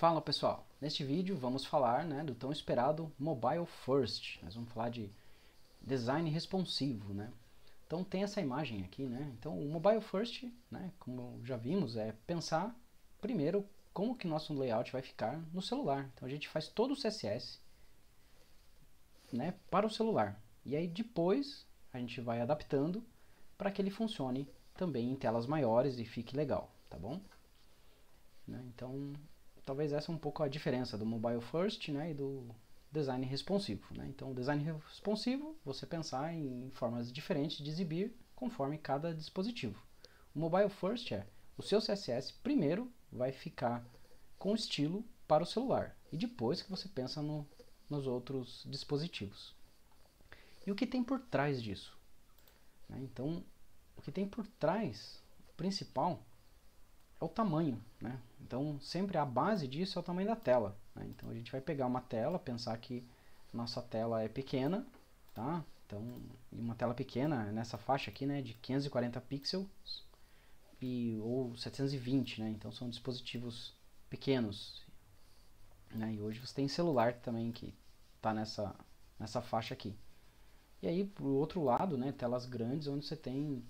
Fala pessoal, neste vídeo vamos falar do tão esperado Mobile First. Nós vamos falar de design responsivo, Então tem essa imagem aqui, Então o Mobile First, como já vimos, é pensar primeiro como que nosso layout vai ficar no celular. Então a gente faz todo o CSS, para o celular. E aí depois a gente vai adaptando para que ele funcione também em telas maiores e fique legal, tá bom? Então talvez essa é um pouco a diferença do Mobile First e do design responsivo. Então o design responsivo, você pensar em formas diferentes de exibir conforme cada dispositivo. O Mobile First é o seu CSS primeiro vai ficar com estilo para o celular e depois que você pensa nos outros dispositivos. E o que tem por trás disso? Então o que tem por trás, principal, é o tamanho, Então sempre a base disso é o tamanho da tela, Então a gente vai pegar uma tela, pensar que nossa tela é pequena, tá? Então uma tela pequena nessa faixa aqui, de 540 pixels ou 720, Então são dispositivos pequenos, E hoje você tem celular também que está nessa faixa aqui. E aí pro outro lado, telas grandes onde você tem,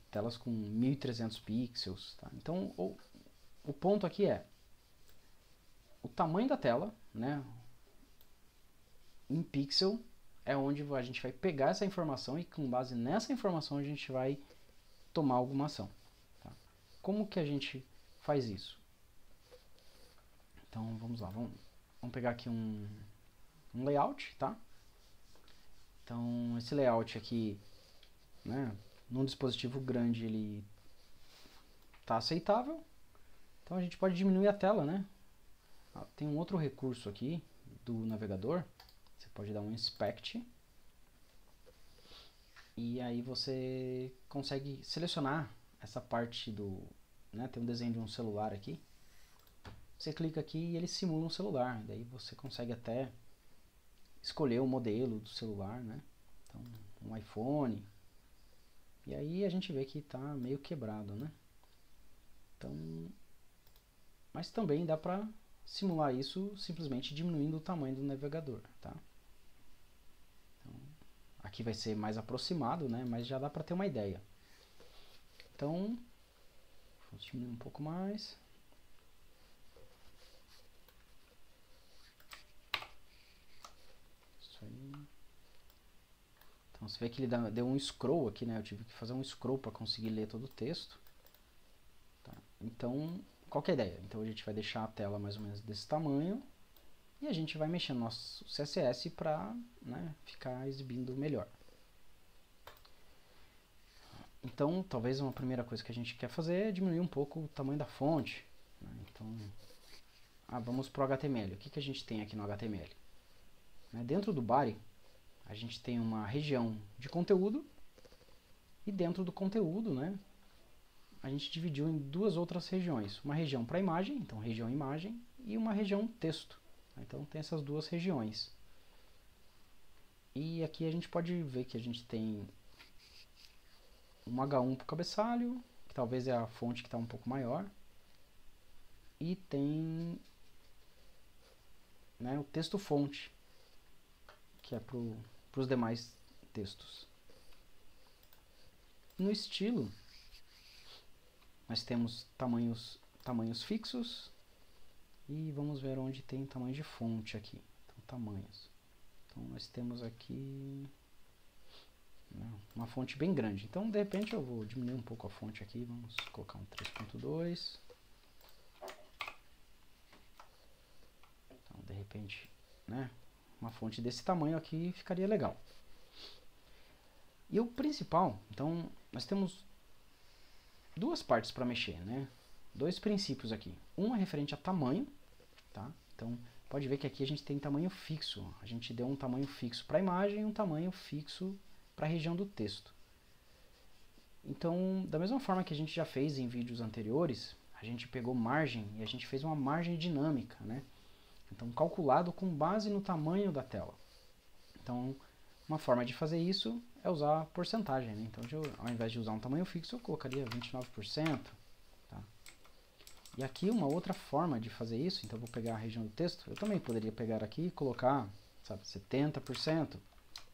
telas com 1300 pixels, tá? Então o ponto aqui é o tamanho da tela, em pixel é onde a gente vai pegar essa informação e com base nessa informação a gente vai tomar alguma ação, tá? Como que a gente faz isso? Então vamos lá, vamos pegar aqui um layout, tá? Então esse layout aqui, num dispositivo grande ele tá aceitável. Então a gente pode diminuir a tela, Tem um outro recurso aqui do navegador. Você pode dar um inspect e aí você consegue selecionar essa parte do, tem um desenho de um celular aqui. Você clica aqui e ele simula um celular. Daí você consegue até escolher o modelo do celular, Então um iPhone. E aí a gente vê que está meio quebrado, Então, mas também dá para simular isso simplesmente diminuindo o tamanho do navegador, tá? Então, aqui vai ser mais aproximado, mas já dá para ter uma ideia. Então, vamos diminuir um pouco mais. Isso aí. Então você vê que ele deu um scroll aqui, Eu tive que fazer um scroll para conseguir ler todo o texto. Tá? Então, qual que é a ideia? Então a gente vai deixar a tela mais ou menos desse tamanho e a gente vai mexer no nosso CSS para ficar exibindo melhor. Então, talvez uma primeira coisa que a gente quer fazer é diminuir um pouco o tamanho da fonte. Então, vamos para o HTML. O que a gente tem aqui no HTML? Dentro do body, a gente tem uma região de conteúdo e dentro do conteúdo, a gente dividiu em duas outras regiões. Uma região para imagem, então região imagem, e uma região texto. Então tem essas duas regiões. E aqui a gente pode ver que a gente tem um H1 para o cabeçalho, que talvez é a fonte que está um pouco maior. E tem o texto fonte, que é para os demais textos. No estilo, nós temos tamanhos fixos e vamos ver onde tem tamanho de fonte aqui. Então, tamanhos. Então, nós temos aqui uma fonte bem grande. Então, de repente, eu vou diminuir um pouco a fonte aqui. Vamos colocar um 3.2. Então, de repente, uma fonte desse tamanho aqui ficaria legal. E o principal, então, nós temos duas partes para mexer, Dois princípios aqui. Um é referente a tamanho, tá? Então, pode ver que aqui a gente tem tamanho fixo. A gente deu um tamanho fixo para a imagem e um tamanho fixo para a região do texto. Então, da mesma forma que a gente já fez em vídeos anteriores, a gente pegou margem e a gente fez uma margem dinâmica, Então, calculado com base no tamanho da tela. Então, uma forma de fazer isso é usar porcentagem, Então, ao invés de usar um tamanho fixo, eu colocaria 29%. Tá? E aqui uma outra forma de fazer isso, então eu vou pegar a região do texto, eu também poderia pegar aqui e colocar, sabe, 70%,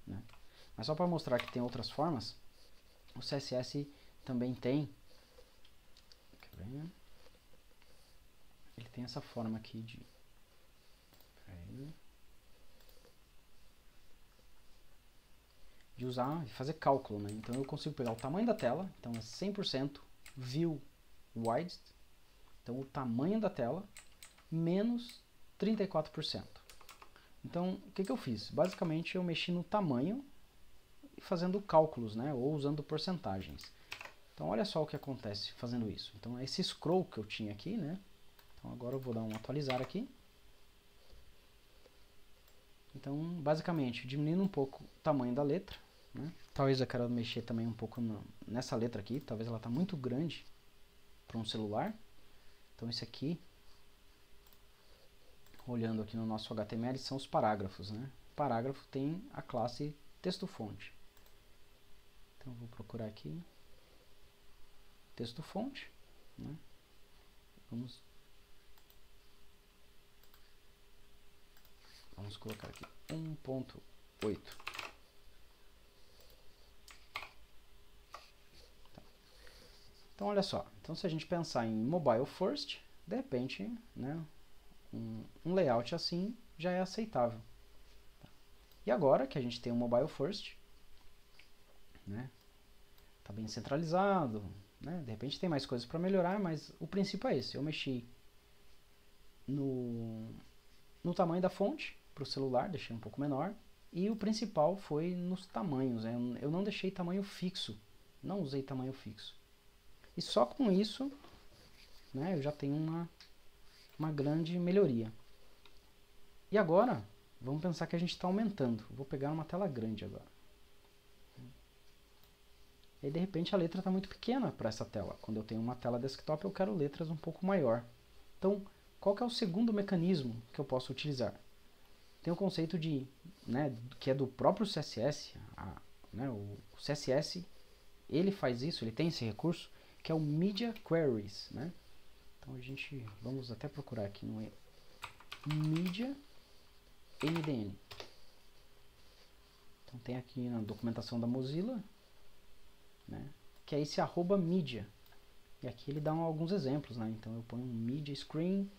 né? Mas só para mostrar que tem outras formas, o CSS também tem, quer ver? Ele tem essa forma aqui de usar e fazer cálculo, né? Então eu consigo pegar o tamanho da tela, então é 100% view width, então o tamanho da tela menos 34%. Então o que eu fiz? Basicamente eu mexi no tamanho e fazendo cálculos, né? Ou usando porcentagens. Então olha só o que acontece fazendo isso. Então esse scroll que eu tinha aqui, né? Então agora eu vou dar um atualizar aqui. Então basicamente diminuindo um pouco o tamanho da letra, né? Talvez eu quero mexer também um pouco nessa letra aqui, talvez ela está muito grande para um celular. Então esse aqui, olhando aqui no nosso HTML, são os parágrafos, né? O parágrafo tem a classe texto-fonte. Então vou procurar aqui texto-fonte, né? Vamos colocar aqui 1.8. Então olha só, então se a gente pensar em mobile first, de repente, né, um layout assim já é aceitável. E agora que a gente tem um mobile first, né, tá bem centralizado, né, de repente tem mais coisas para melhorar, mas o princípio é esse. Eu mexi no tamanho da fonte para o celular, deixei um pouco menor, e o principal foi nos tamanhos, né, eu não deixei tamanho fixo, não usei tamanho fixo. E só com isso, né, eu já tenho uma grande melhoria. E agora, vamos pensar que a gente está aumentando. Vou pegar uma tela grande agora. E de repente a letra está muito pequena para essa tela. Quando eu tenho uma tela desktop, eu quero letras um pouco maior. Então, qual que é o segundo mecanismo que eu posso utilizar? Tem o conceito né, que é do próprio CSS. Né, o CSS, ele faz isso, ele tem esse recurso, que é o Media Queries, né? Então vamos até procurar aqui no Media MDN. Então tem aqui na documentação da Mozilla, né, que é esse @media. E aqui ele dá alguns exemplos, né? Então eu ponho um media screen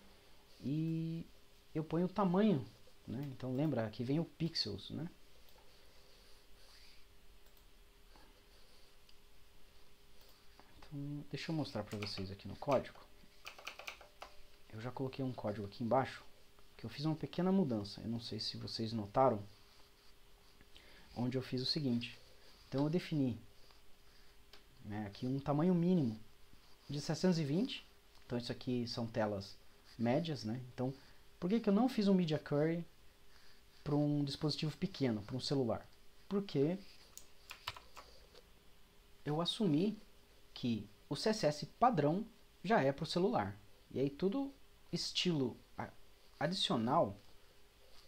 e eu ponho o tamanho, né? Então lembra, aqui vem o pixels, né? Então, deixa eu mostrar para vocês aqui no código. Eu já coloquei um código aqui embaixo, que eu fiz uma pequena mudança. Eu não sei se vocês notaram, onde eu fiz o seguinte. Então eu defini, né, aqui um tamanho mínimo de 620. Então isso aqui são telas médias, né? Então, por que eu não fiz um Media Query para um dispositivo pequeno, para um celular? Porque eu assumi que o CSS padrão já é para o celular. E aí tudo estilo adicional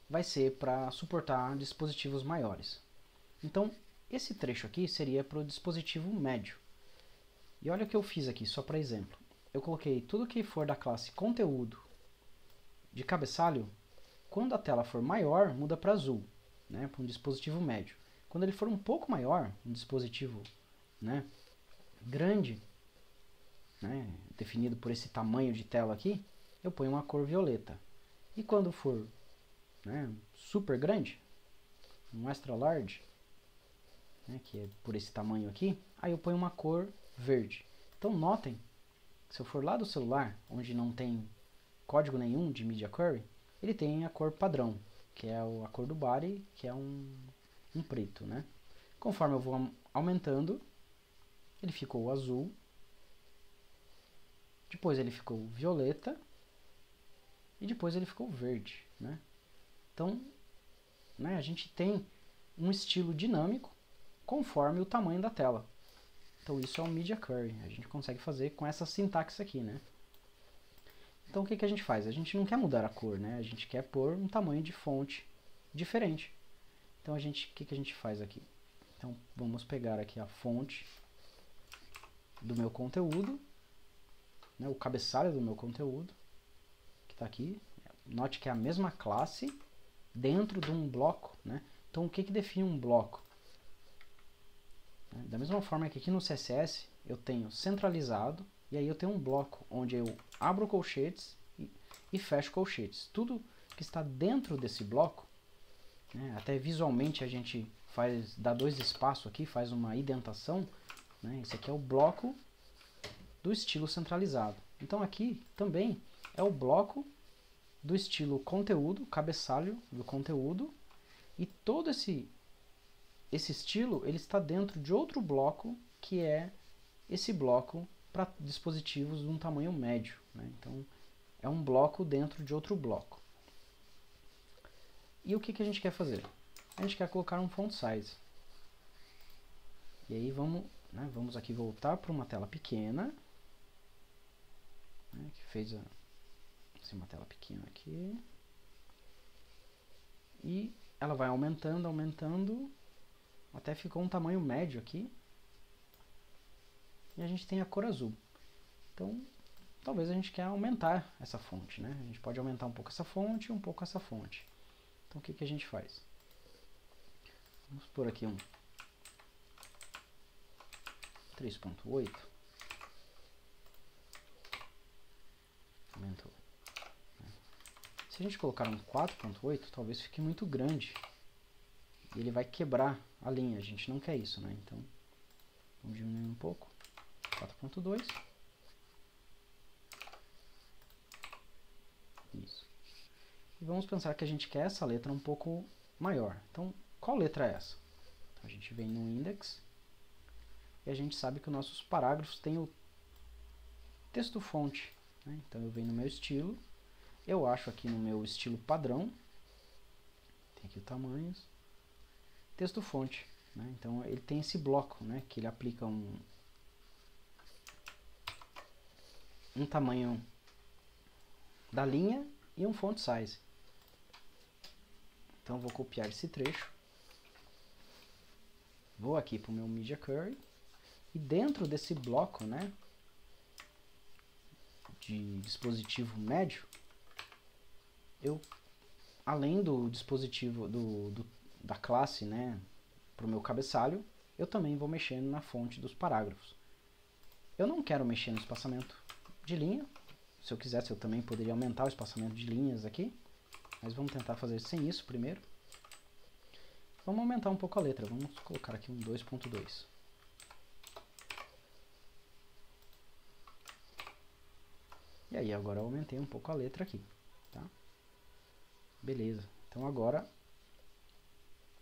vai ser para suportar dispositivos maiores. Então, esse trecho aqui seria para o dispositivo médio. E olha o que eu fiz aqui, só para exemplo. Eu coloquei tudo que for da classe conteúdo de cabeçalho, quando a tela for maior, muda para azul, né, para um dispositivo médio. Quando ele for um pouco maior, um dispositivo, né, grande, né, definido por esse tamanho de tela aqui, eu ponho uma cor violeta. E quando for, né, super grande, um extra large, né, que é por esse tamanho aqui, aí eu ponho uma cor verde. Então notem, se eu for lá do celular, onde não tem código nenhum de Media Query, ele tem a cor padrão, que é a cor do body, que é um preto, né? Conforme eu vou aumentando, ele ficou azul, depois ele ficou violeta, e depois ele ficou verde, né? Então, né, a gente tem um estilo dinâmico conforme o tamanho da tela. Então isso é um Media Query, a gente consegue fazer com essa sintaxe aqui, né? Então o que a gente faz? A gente não quer mudar a cor, né? A gente quer pôr um tamanho de fonte diferente. Então o que a gente faz aqui? Então vamos pegar aqui a fonte do meu conteúdo, né, o cabeçalho do meu conteúdo, que está aqui. Note que é a mesma classe dentro de um bloco, né? Então, o que define um bloco? Da mesma forma que aqui no CSS eu tenho centralizado, e aí eu tenho um bloco onde eu abro colchetes e fecho colchetes. Tudo que está dentro desse bloco, né, até visualmente a gente dá 2 espaços aqui, faz uma indentação, né? Esse aqui é o bloco do estilo centralizado. Então aqui também é o bloco do estilo conteúdo, cabeçalho do conteúdo, e todo esse estilo ele está dentro de outro bloco, que é esse bloco para dispositivos de um tamanho médio, né? Então é um bloco dentro de outro bloco. E o que a gente quer fazer? A gente quer colocar um font size. E aí vamos aqui voltar para uma tela pequena, né, que fez uma tela pequena aqui. E ela vai aumentando, aumentando, até ficou um tamanho médio aqui. E a gente tem a cor azul. Então, talvez a gente quer aumentar essa fonte, né? A gente pode aumentar um pouco essa fonte e um pouco essa fonte. Então, o que a gente faz? Vamos por aqui um 3.8. Aumentou. Se a gente colocar um 4.8, talvez fique muito grande. E ele vai quebrar a linha. A gente não quer isso, né? Então, vamos diminuir um pouco. 4.2. Isso. E vamos pensar que a gente quer essa letra um pouco maior. Então, qual letra é essa? Então, a gente vem no index e a gente sabe que os nossos parágrafos têm o texto fonte, né? Então, eu venho no meu estilo, eu acho aqui no meu estilo padrão, tem aqui o tamanhos, texto fonte, né? Então, ele tem esse bloco, né, que ele aplica um tamanho da linha e um font size. Então, vou copiar esse trecho, vou aqui para o meu Media Query, e dentro desse bloco, né, de dispositivo médio, eu, além do dispositivo da classe, né, para o meu cabeçalho, eu também vou mexendo na fonte dos parágrafos. Eu não quero mexer no espaçamento de linha. Se eu quisesse, eu também poderia aumentar o espaçamento de linhas aqui, mas vamos tentar fazer sem isso primeiro. Vamos aumentar um pouco a letra, vamos colocar aqui um 2.2. E aí, agora eu aumentei um pouco a letra aqui, tá? Beleza, então agora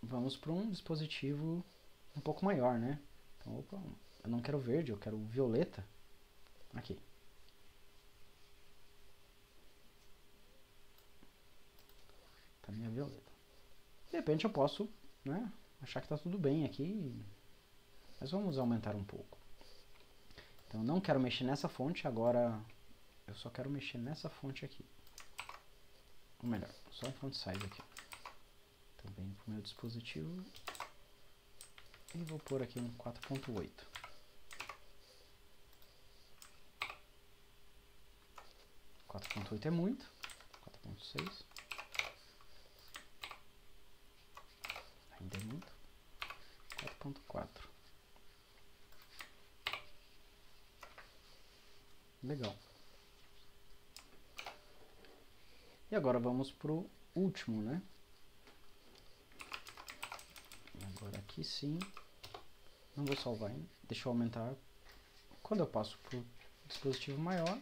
vamos para um dispositivo um pouco maior, né? Então, opa, eu não quero verde, eu quero violeta. Aqui. Tá minha violeta. De repente eu posso, né, achar que tá tudo bem aqui, mas vamos aumentar um pouco. Então, eu não quero mexer nessa fonte, agora eu só quero mexer nessa fonte aqui. Ou melhor, só um font size aqui. Então, venho para o meu dispositivo e vou pôr aqui um 4.8. 4.8 é muito. 4.6. Ainda é muito. 4.4. Legal. E agora vamos pro último, né? E agora aqui sim. Não vou salvar ainda. Deixa eu aumentar. Quando eu passo pro dispositivo maior,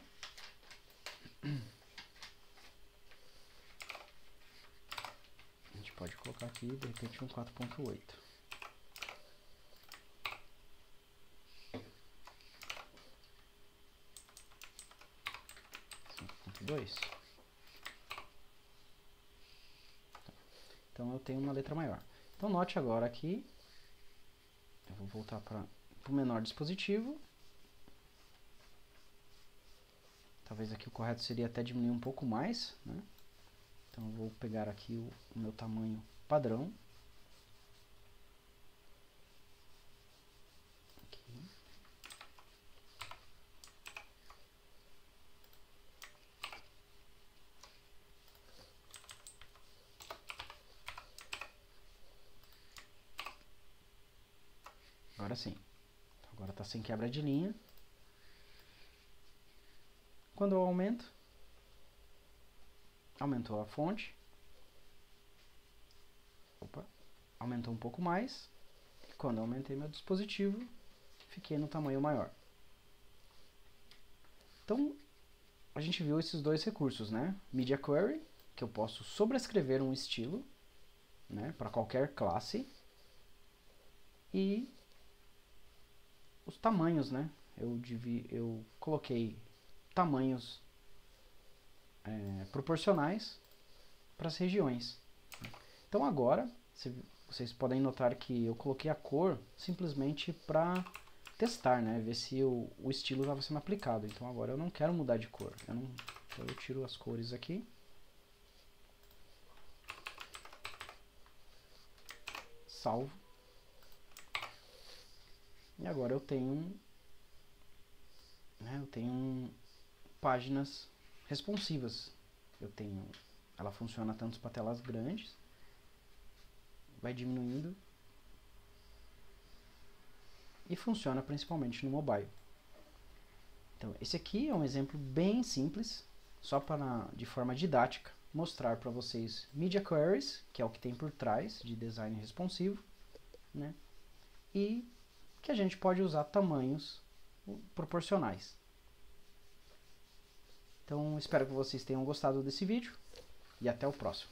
a gente pode colocar aqui, de repente, um 4.8. 5.2. Então eu tenho uma letra maior. Então note agora aqui, eu vou voltar para o menor dispositivo. Talvez aqui o correto seria até diminuir um pouco mais, né? Então eu vou pegar aqui o meu tamanho padrão. Aqui. assim. Agora está sem quebra de linha. Quando eu aumento, aumentou a fonte. Opa, aumentou um pouco mais. E quando eu aumentei meu dispositivo, fiquei no tamanho maior. Então, a gente viu esses dois recursos, né? Media Query, que eu posso sobrescrever um estilo, né, para qualquer classe. E os tamanhos, né? Eu coloquei tamanhos proporcionais para as regiões. Então agora, vocês podem notar que eu coloquei a cor simplesmente para testar, né? Ver se o estilo estava sendo aplicado. Então agora eu não quero mudar de cor. Então eu tiro as cores aqui. Salvo. E agora eu tenho páginas responsivas. Ela funciona tanto para telas grandes, vai diminuindo e funciona principalmente no mobile. Então esse aqui é um exemplo bem simples, só para de forma didática mostrar para vocês Media Queries, que é o que tem por trás de design responsivo, né? E que a gente pode usar tamanhos proporcionais. Então, espero que vocês tenham gostado desse vídeo e até o próximo.